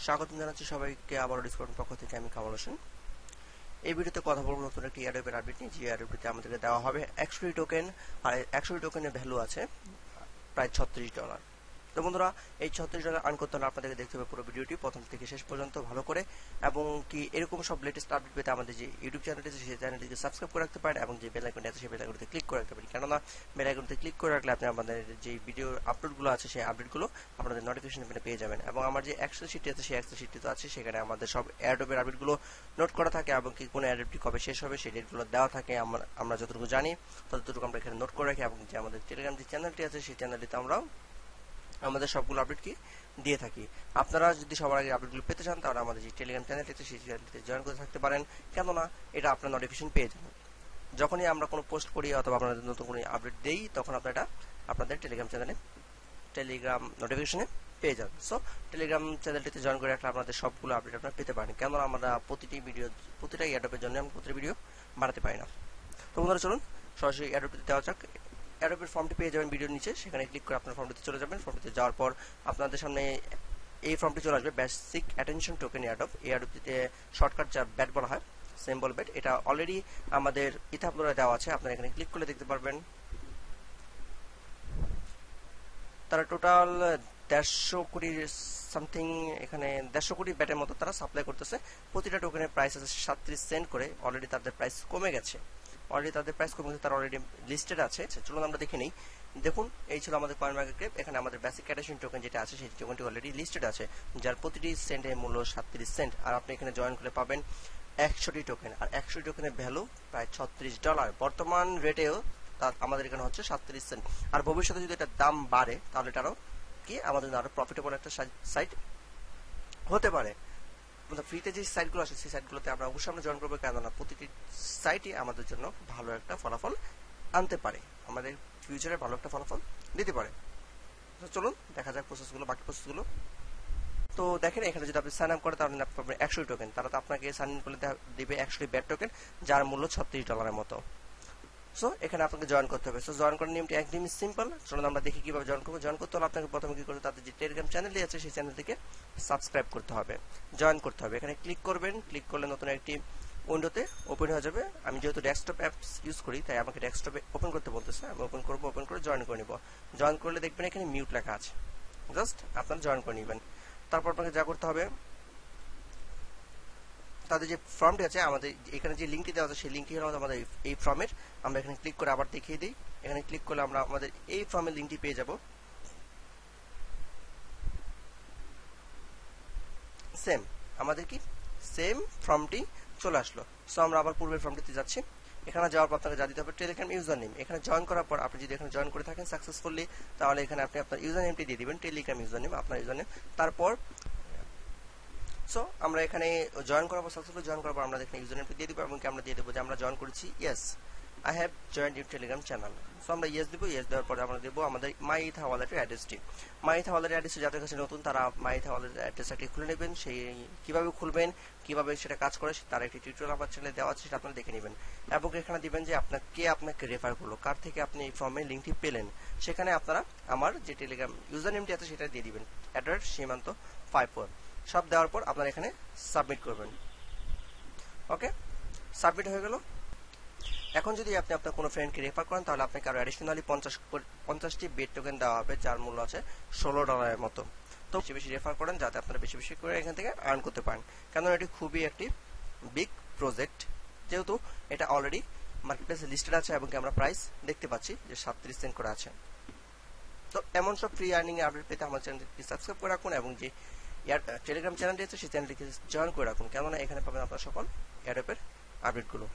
স্বাগত জানাচ্ছি সবাইকে আবারও ডিসকাউন্ট পক্ষ থেকে। আমি কামাল হোসেন। এই ভিডিওতে কথা বলবো নতুন একটি এয়ারড্রপের আপডেট নিয়ে। যে এয়ারড্রপটিতে আমাদেরকে দেওয়া হবে 100 টোকেন, আর 100 টোকেনের ভ্যালু আছে প্রায় $36। তো বন্ধুরা, এই $36 আর্ন করতে হলে আপনাদেরকে দেখতে হবে পুরো ভিডিওটি প্রথম থেকে শেষ পর্যন্ত ভালো করে, এবং কি এরকম সব লেটেস্ট আপডেট পেতে আমাদের যে ইউটিউব চ্যানেলটি আছে সেই চ্যানেলটিকে সাবস্ক্রাইব করে রাখতে পারেন, এবং যে বেল আইকনটি আছে সেই বেল আইকনটিতে ক্লিক করে রাখতে পারেন। কেননা বেল আইকনটিতে ক্লিক করে রাখলে আপনি আমাদের যে ভিডিও আপলোডগুলো আছে সেই আপডেটগুলো আপনাদের নোটিফিকেশন পেয়ে যাবেন। এবং আমার যে এক্সেল শিটটি আছে সেই এক্সেল শিটটি তো আছে, সেখানে আমাদের সব এয়ারড্রপের আপডেটগুলো নোট করা থাকে, এবং কি কোন এয়ারড্রপটি কবে শেষ হবে সেই ডেটগুলো দেওয়া থাকে। আমরা যতটুকু জানি ততটুকু আমরা এখানে নোট করে রাখি, এবং যে আমাদের টেলিগ্রাম যে চ্যানেলটি আছে সেই চ্যানেলটিতে আমরা আমাদের সবগুলো আপডেট কি দিয়ে থাকি। আপনারা যদি সবার আগে আপডেটগুলো পেতে চান তাহলে আমাদের যে টেলিগ্রাম চ্যানেলটি আছে সেই চ্যানেলটিতে জয়েন করে থাকতে পারেন, কেননা এটা আপনার নোটিফিকেশন পেয়ে যাবেন। যখনই আমরা কোনো পোস্ট করি অথবা আপনাদের নতুন কোনো আপডেট দেই, তখন আপনারা এটা আপনাদের টেলিগ্রাম চ্যানেলে টেলিগ্রাম নোটিফিকেশনে পেয়ে যাবেন। সো টেলিগ্রাম চ্যানেলটিতে জয়েন করে রাখলে আপনাদের সবগুলো আপডেট আপনারা পেতে পারেন, কেননা আমরা প্রতিটা এয়ারড্রপের জন্য আমরা প্রতিটা ভিডিও বানাতে পারি না। তো বন্ধুরা, চলুন সরাসরি এয়ারড্রপটিতে দেওয়া যাক। এয়ারড্রপের ফর্মটি পেয়ে যাবেন ভিডিওর নিচে, সেখানে ক্লিক করে আপনার ফর্মটিতে চলে যাবেন। ফর্মটিতে যাওয়ার পর আপনাদের সামনে এই ফর্মটি চলে আসবে, বেসিক অ্যাটেনশন টোকেন এয়ারড্রপ। এই এয়ারড্রপটিতে শর্টকাট যা ব্যাট বলা হয়, সিম্বল ব্যাট, এটা অলরেডি আমাদের ইথাপলোরে দেওয়া আছে। আপনারা এখানে ক্লিক করলে দেখতে পারবেন তারা টোটাল 150 কোটি সামথিং, এখানে 150 কোটি ব্যাটের মতো তারা সাপ্লাই করতেছে। প্রতিটা টোকেনের প্রাইস আছে 37 সেন্ট করে। অলরেডি তাদের প্রাইস কমে গেছে, তারা অলরেডি লিস্টেড আছে। চলুন আমরা দেখে নিই। দেখুন, এই ছিল আমাদের কয়েন মার্কেট ক্যাপ। এখানে আমাদের বেসিক অ্যাটেনশন টোকেন যেটা আছে সেই টোকেনটি অলরেডি লিস্টেড আছে, যার প্রতিটি সেন্টের মূল্য 37 সেন্ট। আর আপনি এখানে জয়েন করে পাবেন 100 টোকেন, আর 100 টোকেনের ভ্যালু প্রায় $36। বর্তমান রেটেও আমাদের এখানে হচ্ছে 37 সেন্ট। আর ভবিষ্যতে যদি এটা দাম বাড়ে তাহলে এটারও কি আমাদের আরো প্রফিটেবল একটা সাইট হতে পারে। ফ্রিতে যে সাইটগুলো আছে সেই সাইটগুলোতে আমরা অবশ্যই আমরা জয়েন করবো, কেননা প্রতিটি সাইটই আমাদের জন্য ভালো একটা ফলাফল আনতে পারে, আমাদের ফিউচারে ভালো একটা ফলাফল দিতে পারে। তো চলুন দেখা যাক বাকি প্রসেসগুলো। তো দেখেন, এখানে যদি আপনি সাইন আপ করেন তাহলে আপনি পাবেন 100 টোকেন। তারা তো আপনাকে সাইন ইন করলে দিবে 100 ব্যাট টোকেন, যার মূল্য $36 মতো। সো এখানে আপনাকে জয়েন করতে হবে। সো জয়েন করার নিয়মটি একদমই সিম্পল। চলুন আমরা দেখি কিভাবে জয়েন করবো। জয়েন করতে হলে আপনাকে প্রথমে কি করতে, তাদের যে টেলিগ্রাম চ্যানেলটি আছে সেই চ্যানেলটিকে সাবস্ক্রাইব করতে হবে, জয়েন করতে হবে। এখানে ক্লিক করবেন, ক্লিক করলে নতুন একটি উইন্ডোতে ওপেন হয়ে যাবে। আমি যেহেতু ডেস্কটপ অ্যাপস ইউজ করি তাই আমাকে ডেস্কটপে ওপেন করতে বলতেছে। আমি ওপেন করবো, ওপেন করে জয়েন করে নিব। জয়েন করলে দেখবেন এখানে মিউট লেখা আছে, জাস্ট আপনারা জয়েন করে নেবেন। তারপর আপনাকে যা করতে হবে, তাদের যে ফর্মটি আছে, আমাদের এখানে যে লিঙ্কটি দেওয়া আছে সেই লিঙ্কটি হলো আমাদের এই ফর্মের। আমরা এখানে ক্লিক করে আবার দেখিয়ে দিই। এখানে ক্লিক করলে আমরা আমাদের এই ফর্মের লিঙ্কটি পেয়ে যাব। সেম আমাদের কি সেম ফর্মটি চলে আসলো। সো আমরা আবার পূর্বের ফর্মটিতে যাচ্ছি। এখানে যাওয়ার পর আপনাকে যা দিতে হবে টেলিগ্রাম ইউজার নেম। এখানে জয়েন করার পর আপনি যদি এখানে জয়েন করে থাকেন সাকসেসফুলি, তাহলে এখানে আপনি আপনার ইউজার নেমটি দিয়ে দিবেন, টেলিগ্রাম ইউজার নেম, আপনার ইউজার নেম। তারপর সো আমরা এখানে জয়েন করার পর সাকসেসফুলি জয়েন করার পর আমরা এখানে ইউজার নেমটি দিয়ে দিব, এবং আমরা দিয়ে দেবো যে আমরা জয়েন করেছি, yes I have joint your Telegram channel. So আমরা ইয়েস দিব। ইয়েস দেওয়ার পরে আমরা দেবো আমাদের মাই ইথা ওয়ালেটের অ্যাড্রেসটি। মাই ইথা ওয়ালেটের অ্যাড্রেসটি যাদের কাছে নতুন তারা মাই ইথা ওয়ালেটের অ্যাড্রেসটি খুলে নেবেন। সেই কিভাবে খুলবেন, কিভাবে সেটা কাজ করে তার একটি টিউটোরিয়াল আমার চ্যানেলে দেওয়া আছে, সেটা আপনারা দেখে নেবেন। এবং এখানে দিবেন যে আপনাকে রেফার করলো, কার থেকে আপনি এই ফর্মের লিঙ্কটি পেলেন। সেখানে আপনারা আমার যে টেলিগ্রাম ইউজার নেমটি আছে সেটা দিয়ে দিবেন, @সীমান্ত 54। সব দেওয়ার পর আপনারা এখানে সাবমিট করবেন। ওকে, সাবমিট হয়ে গেল। এখন যদি আপনি আপনার কোনো ফ্রেন্ডকে রেফার করেন তাহলে আপনাকে আরো অ্যাডিশনালি 50টি বেট টোকেন দেওয়া হবে, যার মূল্য আছে $16 মতো। তো বেশি বেশি রেফার করেন যাতে আপনারা বেশি বেশি করে এখান থেকে আর্ন করতে পারেন, কেননা এটি খুবই একটি বিগ প্রজেক্ট, যেহেতু এটা অলরেডি মার্কেটপ্লেসে লিস্টেড আছে, এবং আমরা প্রাইস দেখতে পাচ্ছি যে 37 সেন্ট করে আছে। তো এমন সব ফ্রি আর্নিং আপডেট পেতে আমার চ্যানেলটি সাবস্ক্রাইব করে রাখুন, এবং যে টেলিগ্রাম চ্যানেলটি আছে সেই চ্যানেলটিকে জয়েন করে রাখুন, কেননা এখানে পাবেন আপনার সকল এয়ারড্রপের আপডেটগুলো।